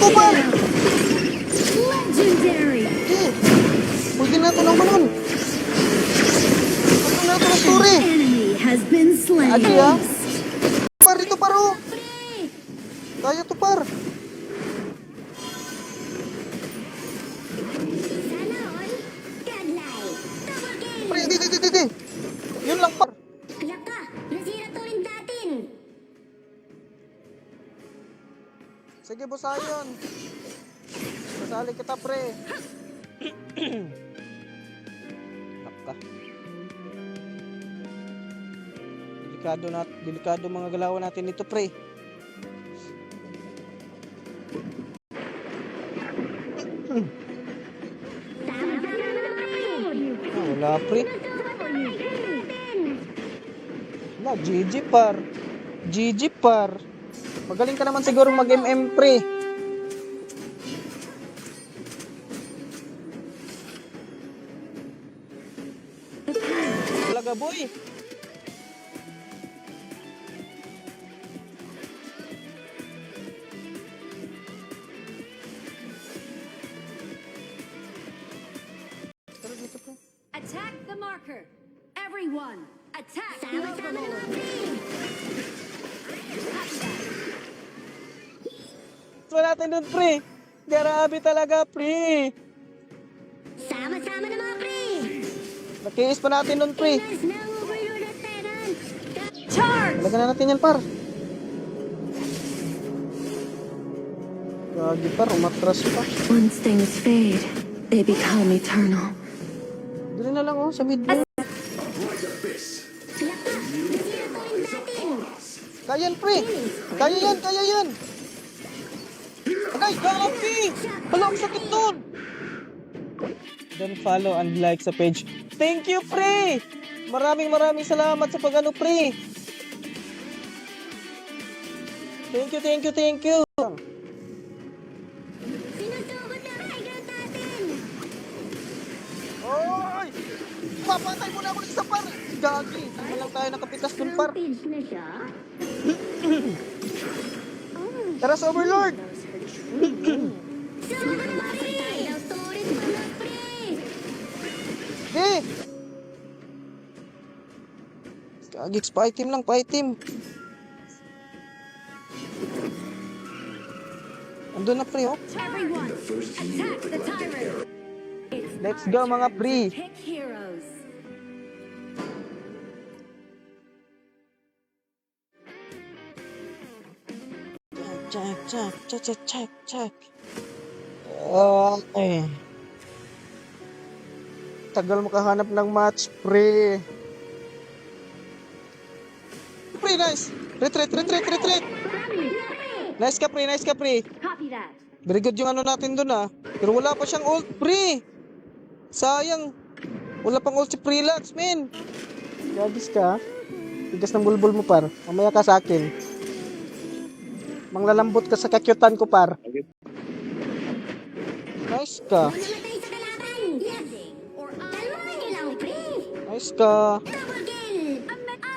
ko par! Legendary. Pwede na ito ng balon. Pwede na ito ng story. Enemy has been slain. Adi ah. Par, dito par oh. Kaya to par. Pre, di. Yun lang par. Laka, nasira to rin natin. Sige, busayon. Masali kita, pre. Naka. Delikado mga galawan natin dito, pre. Wala, pre. Wala, GG par. GG par. Magaling ka naman siguro mag-MM, pre. Talaga, boy. Tara dito, pre. Attack the marker. Everyone, attack the Sama-sama na overlord. mga pre. So natin dun, pre. Grabe talaga, pre. Sama-sama na mga pre. Nakiis pa natin dun, pre. Mas na overload at Terran. Charge! Lagyan na natin yan, par. Gagi, par. Umatras pa. Once things fade, they become eternal. Dali na lang, oh. Sa mid lane. Laka, nasira to rin natin. Kaya yan, pre. Kaya yan. Agay, gagi. Hala, ang sakit dun. Don't follow and like sa page. Thank you, pre. Maraming salamat sa pag-ano, pre. Thank you. Sinusugod na hideout natin. Oy! Papatay mo na ako ng isa, par. Gagi. Hindi lang tayo nakapitas dun, par. Rampage na siya. Tara sa Overlord. Sama na mga pre. Hideout storage mga pre. Di. Gagi, fight team lang, fight team. Andun na, pre, oh. Everyone, attack the tyrant. It's Let's our go, mga turn pre. to pick heroes. Check. Okay. Tagal makahanap ng match, pre. Pre, nice. Retreat. Nice ka, pre. Copy that. Very good yung ano natin dun, ah. Pero wala pa siyang ult, pre. Sayang. Wala pang ult si Prelax, men. Gagis ka. Tigas ng bulbul mo, par. Mamaya ka sa akin. Manglalambot ka sa kakyutan ko, par. Nice ka. Namatay sa kalaban. Yes. Dalawang niyo lang pre. Nice ka. Double kill.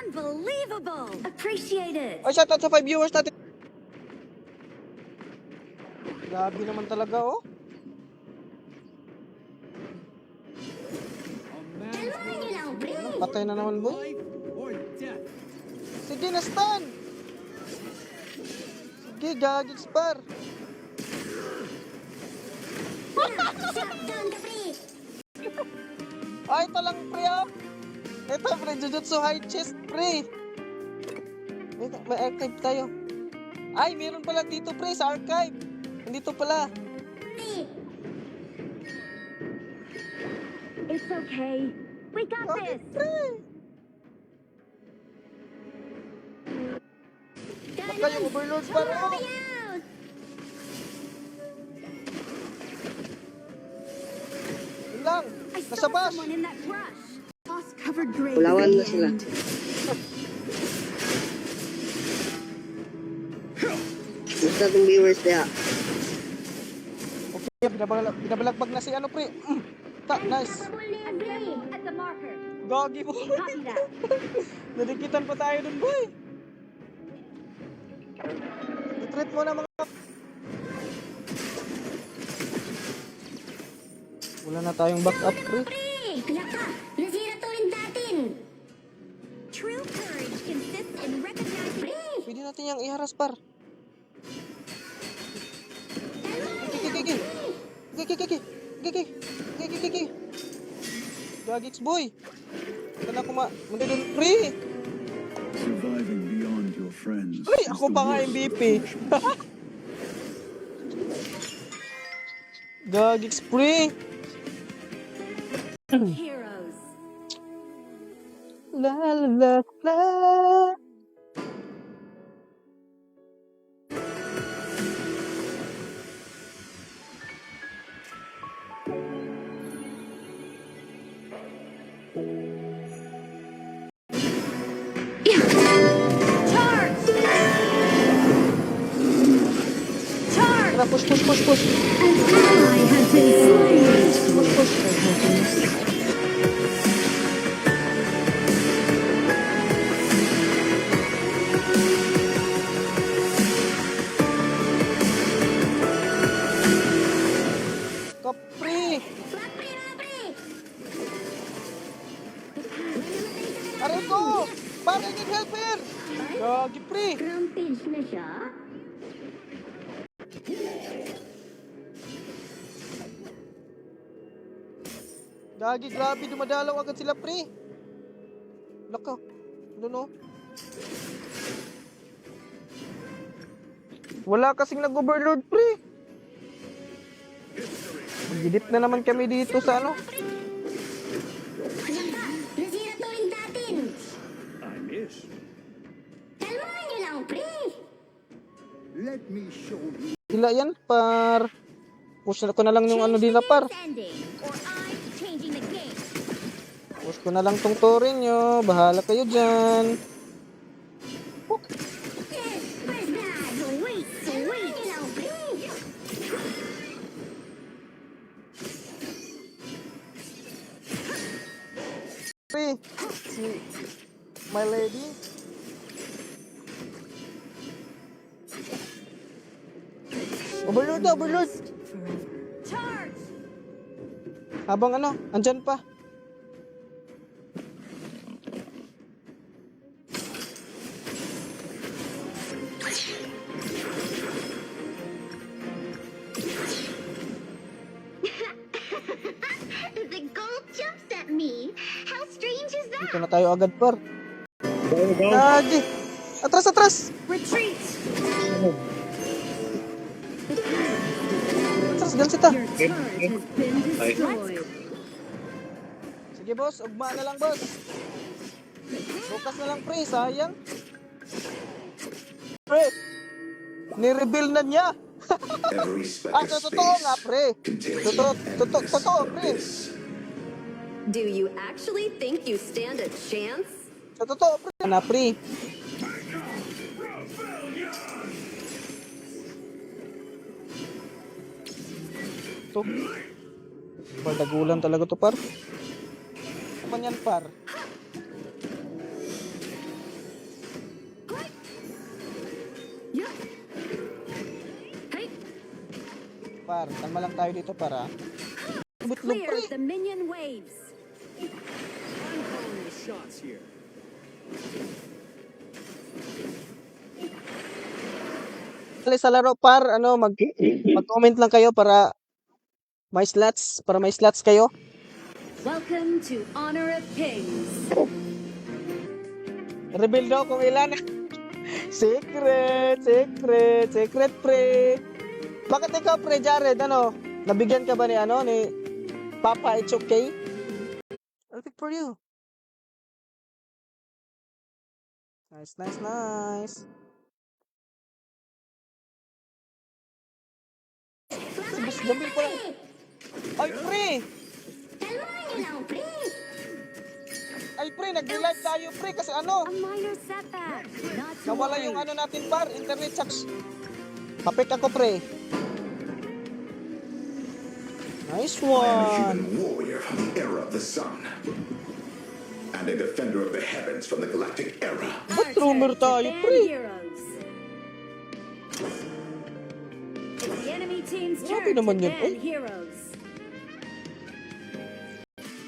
Unbelievable. Appreciated. Ay, shoutout sa 5 viewers natin. Grabe naman talaga, oh. Dalawang niyo lang pre. Patay na naman, boy. Sige, na-stun. Sige, gagix, par. Shutdown ka pre. Ay, ito lang, pre, ah. Ito, pre, Jujutsu High Chest, pre. May archive tayo. Ay, meron pala dito, pre, sa archive. Nandito pala. It's okay. We got Gagix, this. pre. Baka yung overlords pa rin. Payout. Yun lang. I saw Nasa bash. someone in that brush. Moss covered grave. Ulawan na sila. Gusto nating viewers kaya. Okay, binabalagbag na si ano, pre. Nice. At the marker. Gogi mo. Copy that. Nadikitan pa tayo dun, boy. Retreat mo na mga... Wala na tayong backup, pre. Pre! Laka! Nasira to rin natin! True courage consists in recognizing. Pre! Pwede natin yung iharas, par. Gigi. Gagits, boy. Ito na mandun, pre. Surviving beyond your friends. Pre, is ako the pa nga worst MVP. punishment. Gagits, pre. Heroes. La la la la. Charge! Charge! Tara, push. An ally has been slain. Kapre. Pre! Aray ko. Para need help here. Gagi, pre. Rampage na siya? Gagi, grabe. Dumadalaw agad sila, pre. Laka. Ano, no? Wala kasing nag-overload, pre. Gidip na naman kami dito sa ano. Laka! Nasira to rin natin! I miss. Kalmahan niyo lang, pre! Let me show you. Sila yan, par. Push na ko na lang yung ano Change nila, the par. game's ending, or I'm changing the game. Push ko na lang tong torin nyo. Bahala kayo dyan. Yes! First blood! Sweet! Kalmahan niyo lang, pre! Pre, si my lady. Overload. Charge! Habang ano, andyan pa. The gold jumps at me! How strange is that? Dito na tayo agad, par. Gagi. Atras. Retreat! Atras, gansita. Your turret has been destroyed. Sige, boss. Ugma na lang, boss. Bukas na lang, pre. Sayang. Pre. Ni-reveal na niya. Every speck Ah, of totoo nga, space pre. contains Totoo, pre. this. Do you actually think you stand a chance? Sa totoo, pre. Na, pre. Ito. Par, dagulan talaga to, par. Ano man yan, par? Yeah. Hey, Par, kalma lang tayo dito, para. Bitlog, clear pre. the minion waves. I'm calling the shots here. Sa laro, par, ano, mag-comment lang kayo para may slots kayo. Welcome to Honor of Kings. Reveal daw kung ilan. Secret, pre. Bakit ikaw, pre, Jared, ano, nabigyan ka ba ni Papa, it's okay? I'll pick for you. Nice. Boss Jamil pala. Ay, pre! Kalmahan niyo lang, pre! Ay, pre, nag-relive tayo, pre, kasi ano, A minor setback. Not to nawala worry. yung ano natin, par, internet sucks. Papik ako, pre. Nice I am a one. human warrior from the era of the sun. And a defender of the heavens from the galactic era. Ba't rumor tayo, Band pre? heroes. It's the enemy team's Grabe turn to naman yun, ban eh. heroes.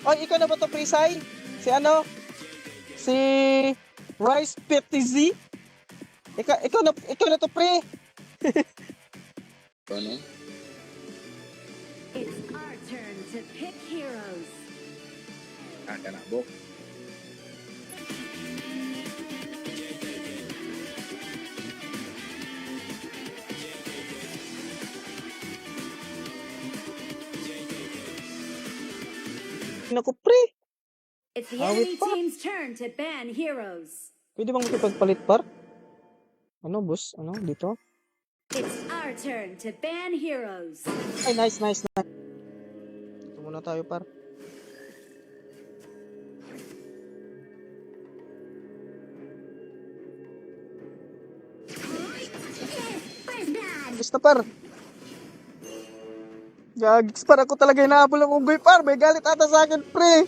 Oy, ikaw na ba to, Prisay? Si ano? Si Rice 50Z? Ikaw na to, pre. Ano? It's our turn to pick heroes. Kanabok. Naku, pre. It's the Awit enemy pa. team's turn to ban heroes. Pwede bang makipagpalit, par? Ano, boss? Ano, dito? It's our turn to ban heroes. Ay, nice. Dito muna tayo, par. First blood. Gusto, par. Gagigs, par. Ako talaga hinahabol ang unggoy, par. May galit ata sa akin, pre.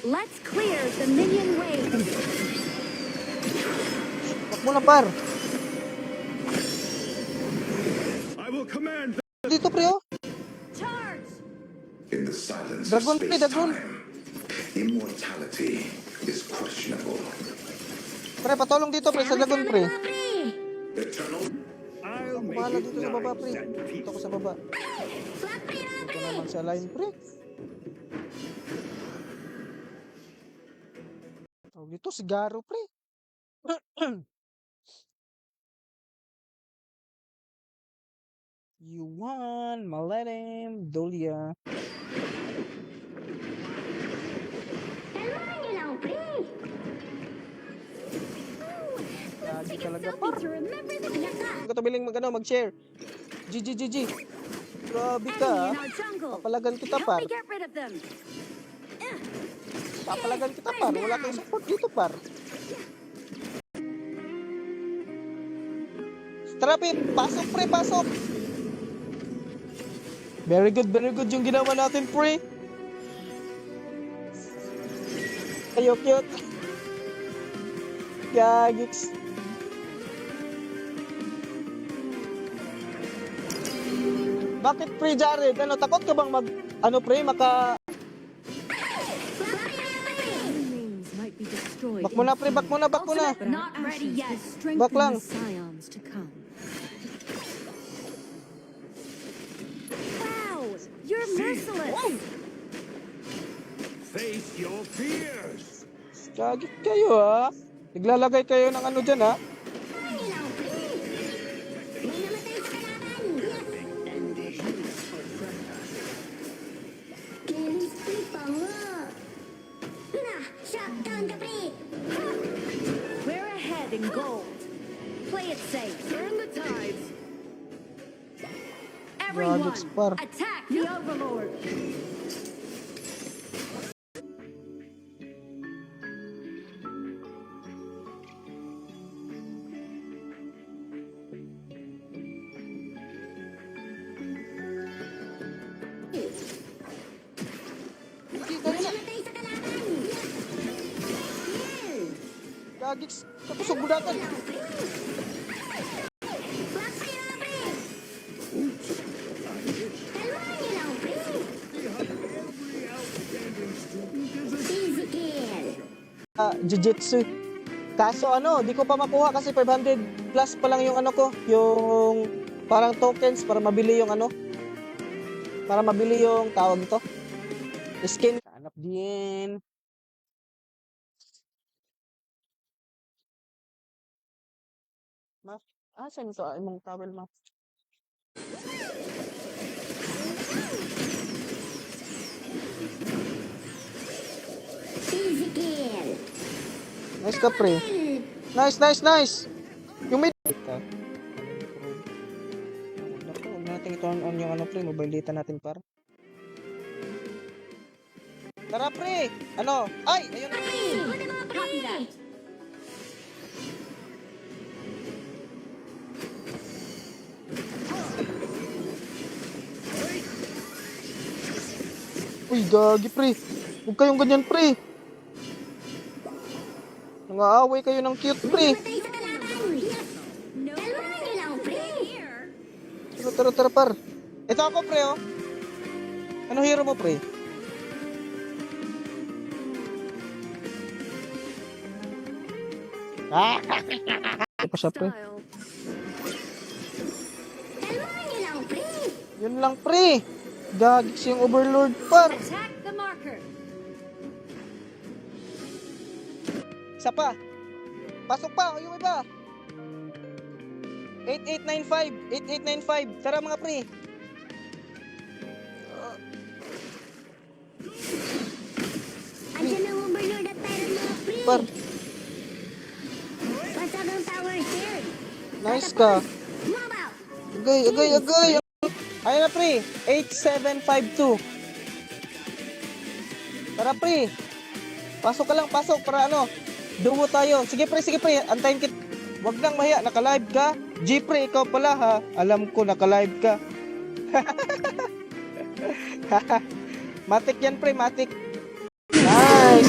Let's clear the minion wave. Bak mo na, par. I will command Dito, pre, oh. Charge! In the silence Dragon, of pre, dragon. space-time, immortality is questionable. Pre, patulong dito, pre, sa dragon, pre. Sama-sama, pre. Eternal I'll Ako make bahala it dito sa baba, nice pre. and Dito peaceful. ako sa baba. Swap, pre, mga Ito pre. naman sa line, pre. Tawag dito, sigaro, pre. Yuan, Maletim, Dolia. Kalmahan niyo lang, pre. Lagi talaga, Selfie par. to remember the naka. Huwag ka tabiling mag-share. GG. Grabe ka, Enemy ah. in our jungle. Papalagan kita, Help par. me get rid of them. Papalagan kita, par. Wala kang support dito, par. Tara, pre. Pasok, pre. Pasok. Very good yung ginawa natin, pre. Ayo, cute. Gagiks. Bakit, pre, Jared? Ano, takot ka bang pre, Remains might be destroyed. Back mo na, pre, back mo na. Ultimate not ready yet. Back lang. Scions to come. Wow, you're merciless. Face your fears. Gagik kayo, ha? Naglalagay kayo ng ano dyan, ha? Kalmahan niyo lang, pre. May namatay sa kalaban. Killing spree pa nga. Nah, shutdown ka, pre. We're ahead in gold. Play it safe. Turn the tides. Everyone, Gadgets par. attack the Overlord. May namatay sa kalaban. Gagiks. Tapos ang gudakan. Swap, pre, mga pre. Kalmahan niyo lang, pre. Easy kill. Jiu-jitsu. Kaso ano, di ko pa makuha kasi 500 plus pa lang yung ano ko, yung parang tokens para mabili yung ano. Para mabili yung tawag ito. Skin. Hanap din. Ma, saan ito? Imong towel, ma. Easy kill. Nice ka, pre. Nice. Yung mid. Huwag natin i-turn on yung ano, pre. Mobile data natin, par. Tara, pre. Ano? Ay, ayun na. Copy that. Uy, gagi, pre. Huwag kayong ganyan, pre. Nangaaway kayo ng cute, pre. Namatay sa kalaban. Kalmahan niyo lang, pre. Tara, par. Ito ako, pre, oh. Ano hero mo, pre? Ito pa siya, pre. Style. Kalmahan niyo lang, pre. Yun lang, pre. Gagix yung overlord, par. Attack the marker. Isa pa. Pasok pa, yung iba. 8895. Tara mga pre. Andiyan ang overlord at Tyrant, mga pre. Par, Pasag ang tower shared. nice ka. Mabaw. Agay. Ayun na pre, 8752. Tara pre. Pasok ka lang, pasok para ano. Dumo tayo. Sige pre, antayin kita. Wag lang mahiya, naka-live ka. G pre, ikaw pala ha. Alam ko naka-live ka. Matik yan pre, matik. Nice.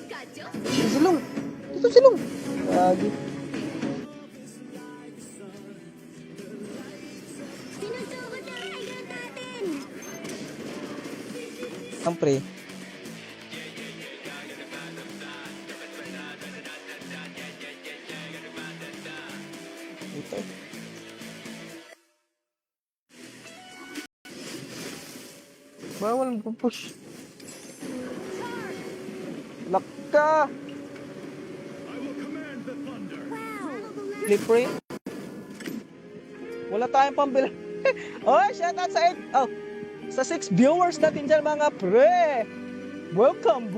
Gotcha. Silong. Lagi. Sinusugod na Hydrant natin. Ang pre. Ito. Bawal push. Lakka! I will command the thunder. Slippery. Wala tayong pambila. Oh, shout out sa 8. Oh, sa 6 viewers natin dyan mga pre. Welcome.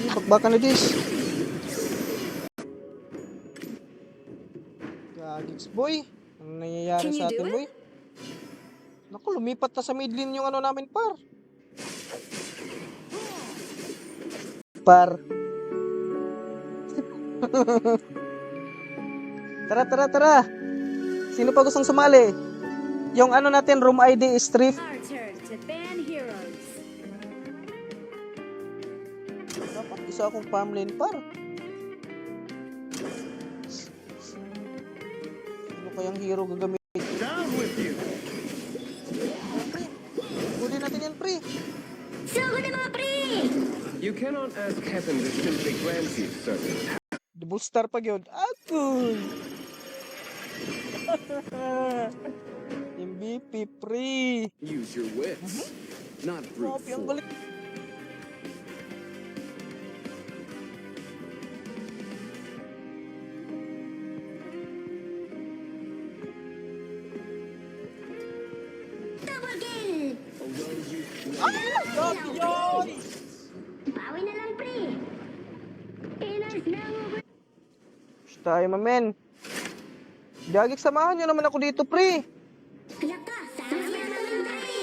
Bakbakan na this. Gagix boy. Ano nangyayari Can you sa do atin it? boy? Naku, lumipat na sa mid lane yung ano namin par. Tara. Sino pa gustong sumali? Yung ano natin, room ID is 3. Our turn to ban heroes. Dapat isa akong farm lane par. Ano kayang hero gagamitin? Down with you. Huli natin yan, pre. Sugod na, mga pre. You cannot ask heaven to simply grant you certain. Double star pag yun. Ako! MVP, pre. Use your wits, not brute Grabe, ang force. galing. Double kill. Grabe yun! Bawi na lang, pre. Inars na ang over... Shh tayo, mamen. Gagik, samahan nyo naman ako dito, pre. Laka, sama naman, pre.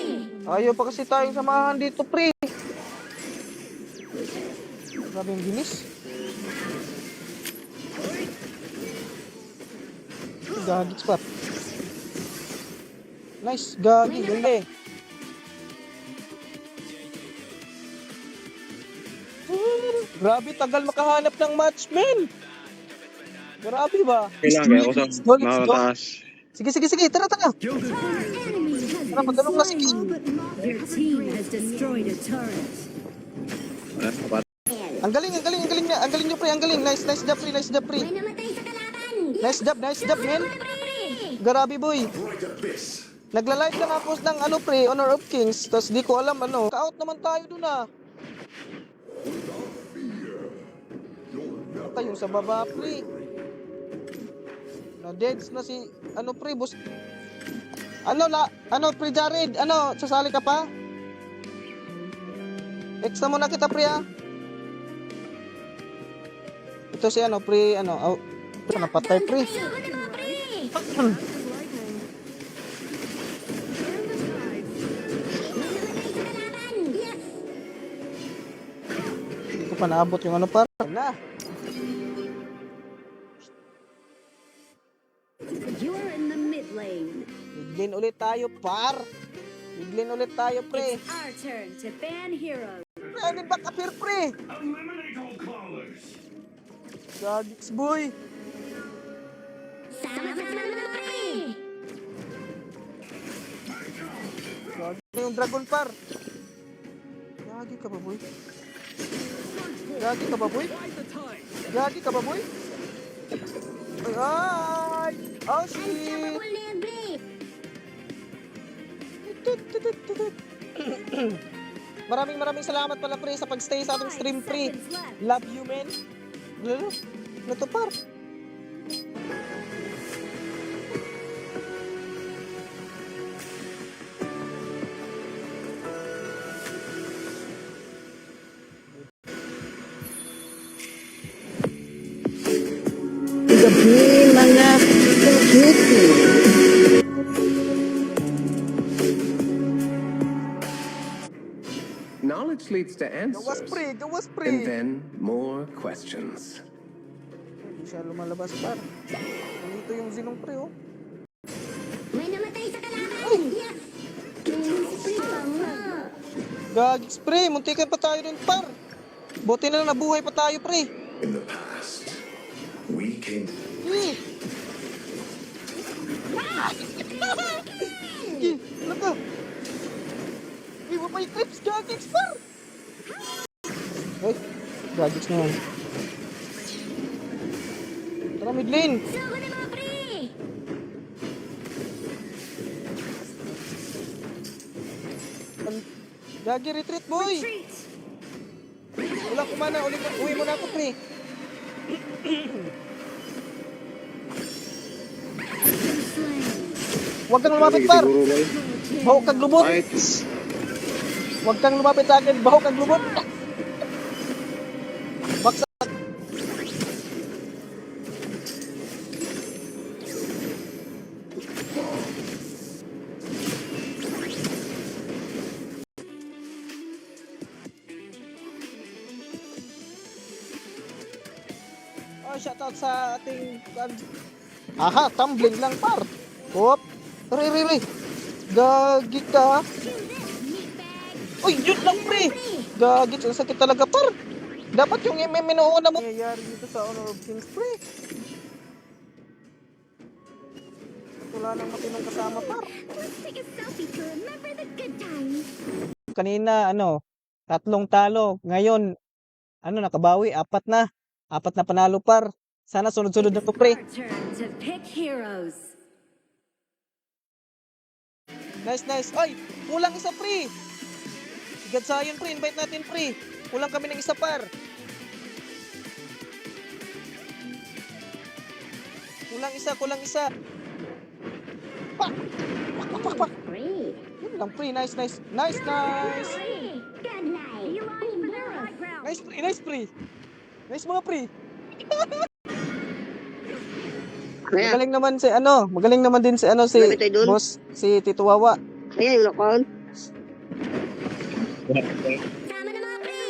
Ayaw pa kasi tayong samahan dito, pre. Grabe yung bilis. Gagik spot. Nice, gagi. Hindi. Grabe, tagal makahanap ng match, men. Grabe ba? Kailangan kaya ako sa Let's go. nakataas. Sige. Tara. Gilded Tara, magdalong na sige. Your team has destroyed a turret. Ang galing niya. Ang galing niyo, pre. Ang galing. Nice job, pre. May namatay sa kalaban. Nice job, men. Pre. Grabe, boy. Bright abyss. Nagla-live lang ako ng ano, pre, Honor of Kings. Tapos di ko alam, ano. Ka-out naman tayo dun, ah. Ito yung sa baba, pre. Na-deads na si, ano, pre, boss. Ano, pre, Jared? Ano, sasali ka pa? Extra muna kita, pre, ah. Ito si, ano, pre, ano, napatay, pre. Sugod na, mga pre. Hindi ko pa naabot yung ano, par. Na. You're in the mid lane. Din ulit tayo, par. Biglin ulit tayo, pre. It's our turn to ban heroes. Pre, I need back up here, pre. Gagix, boy. Sama-sama na pre. Gagi na yung dragon, par. Gagi ka ba, boy? Gagi ka ba, boy? Gagi ka ba, boy? Ay, ay! Oh, shit! Unstoppable Nebre. Maraming salamat pala, pre, sa pagstay sa ating stream, pre. Seconds left. Love you, man. Lalo, ano to, par? Gabi mga cutie. Knowledge leads to Gawas, answers. pre. Gawas, pre. And then more questions. Hindi siya lumalabas, par. Nandito yung zinong, pre, oh. May namatay sa kalaban. Yeah. May bango. Gagix, pre. Muntikan pa tayo dun, par. Buti na lang nabuhay pa tayo, pre. In the past, we came Ano ka? Iwa pa yung clips, Gagix, par! Ay, Gagix naman. Tara, mid lane. Sugo na mga pre. Gagi, retreat, boy! Retreat. Wala ko mana, uwi mo na ako, pre. Huwag kang lumapit, par! Siguro boy. Baho kang lubot! Fights. Huwag kang lumapit sa akin, baho kang lubot! Baksak! Oh, shoutout sa ating... Aha, tumbling lang, par! Hop! Re! Gagi ka! Uy, yun lang, pre! Gagi, ang sakit talaga, par! Dapat yung minuuna mo. Nangyayari dito sa Honor of Kings, pre. Wala nang matinong kasama, par. Let's take a selfie to remember the good times. Kanina, 3 talo. Ngayon, nakabawi, 4 na. 4 na panalo, par. Sana sunod-sunod na to, pre. Our turn to pick heroes. Nice. Ay, kulang isa, pre. Sigad sayon, pre. Invite natin, pre. Kulang kami ng isa, par. Kulang isa. Pak! Pre. Yun lang, pre. Nice. Pre. Good night. Nice, pre. Nice mga, pre. Kaya, Magaling naman din si si Malapit tayo dun? boss, si Tito Wawa. kaya yung lakon. Sama na mga pre.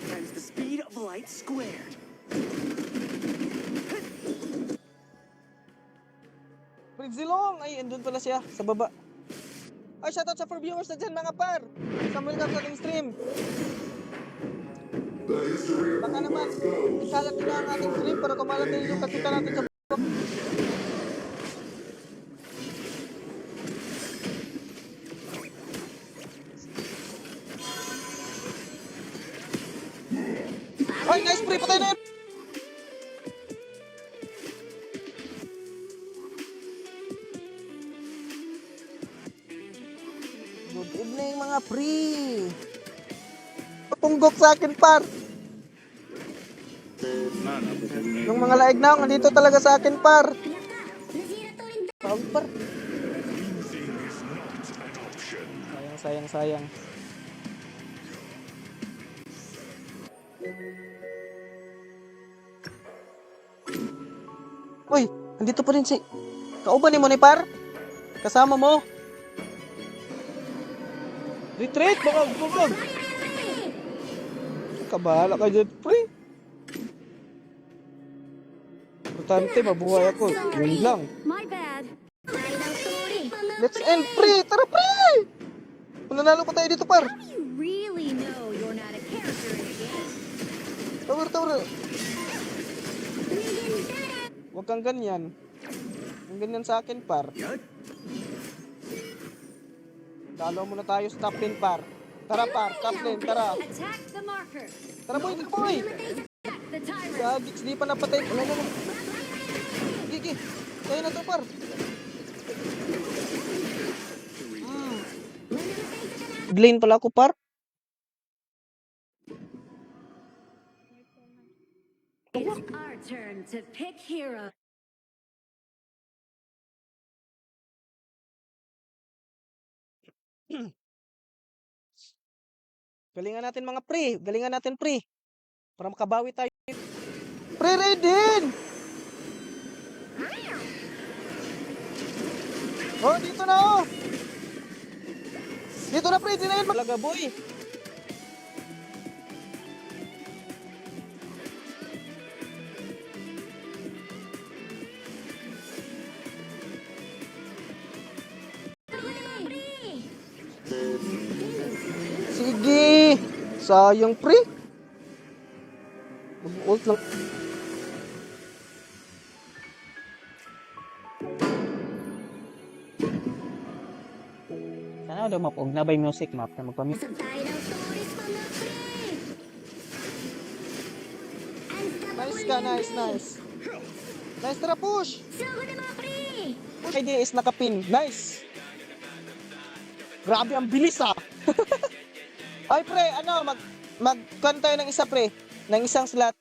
Times the speed of light squared. Prince Zilong! Ay, andun pala siya, sa baba. Ay, shoutout sa 4 viewers na dyan, mga par! Samuel ka sa ating stream. Baka naman, ikalat nyo na ang ating stream para kumalat din yung kakita natin sa baba. Ay, nice pre! Patay na yun! Good evening mga pre! Tunggok sa akin par! Yung mga laig na nandito talaga sa akin par! Nasira to rin. Tawag par! Sayang. Uy! Nandito pa rin si... Kauban ni mo ni par? Kasama mo? Retreat! Bukog! Kabahala ka dyan, pre. Importante, mabuhay ako. Yun lang. My bad. May ng turi. Mga Let's end, pre! Tara, pre! Mananalo pa tayo dito, par. How do you really know you're not a character in a game? Tower, tower. Huwag kang ganyan. Ang ganyan sa akin, par. Dalaw muna tayo sa top lane, par. Tara, par. Top lane, tara. Attack the marker. Tara, boy, tara, boy. Attack the tyrant. Gagix, di pa napatay. Wala, wala. Gigi, tayo na to, par. Lane pala ako, par. It's our turn to pick hero. Galingan natin mga pre. Galingan natin pre. Para makabawi tayo. Pre, Raiden! Oh, dito na oh! Dito na pre, di na yun malaga boy. Sige! Sayang pre. Mag-ult lang. Sana daw mapog na ba yung music map na magpamit. Sa tayo ng stories, mga pre! Nice ka, nice, nice. Nice, tara push! Soko na mga pre! Idea is nakapin. Nice! Grabe, ang bilis ah! Ay pre, ano, mag-con tayo ng isa pre. Ng isang slot.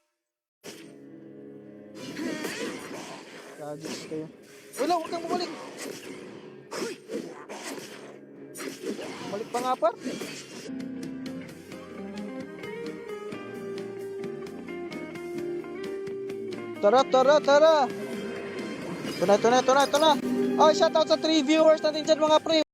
Gadgets kayo. Wala, huwag kang bumalik. Balik pa nga par. Tara, tara, tara. Ito na. Oh, shoutout sa 3 viewers natin dyan mga pre.